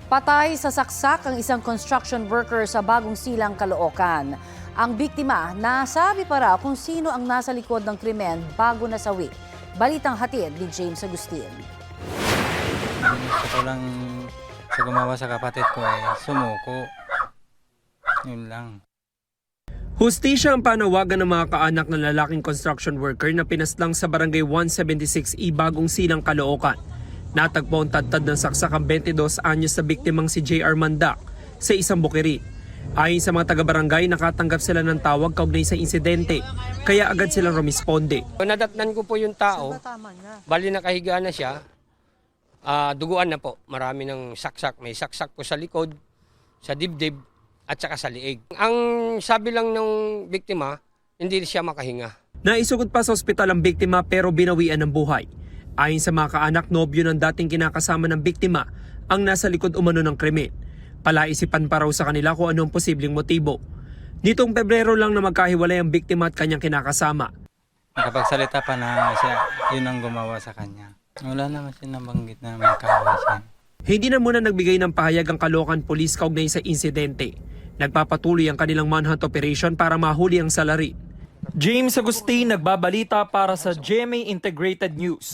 Patay sa saksak ang isang construction worker sa Bagong Silang, Caloocan. Ang biktima, nasabi pa raw kung sino ang nasa likod ng krimen bago nasawi. Balitang hatid ni James Agustin. Gusto ko lang sa gumawa sa kapatid ko sumuko. Yun lang. Hustisya ang panawagan ng mga kaanak ng lalaking construction worker na pinaslang sa barangay 176E Bagong Silang, Caloocan. Natagpo ang tad-tad ng saksak ang 22 anyos na biktimang si J.R. Mandak sa isang bukiri. Ayon sa mga taga-barangay, nakatanggap sila ng tawag kaugnay sa insidente, kaya agad silang rumisponde. Nadatnan ko po yung tao, bali nakahiga na siya, duguan na po, marami ng saksak. May saksak po sa likod, sa dibdib, at saka sa liig. Ang sabi lang ng biktima, hindi siya makahinga. Naisugod pa sa ospital ang biktima pero binawian ng buhay. Ayon sa mga kaanak, nobyo ng dating kinakasama ng biktima ang nasa likod umano ng krimen. Palaisipan pa raw sa kanila kung ano ang posibleng motibo. Nitong Pebrero lang na magkahiwalay ang biktima at kanyang kinakasama. Nakapagsalita pa na siya, yun ang gumawa sa kanya. Wala naman siya nabanggit na may kaaway siya. Hindi na muna nagbigay ng pahayag ang Caloocan Police kaugnay sa insidente. Nagpapatuloy ang kanilang manhunt operation para mahuli ang salarin. James Agustin nagbabalita para sa GMA Integrated News.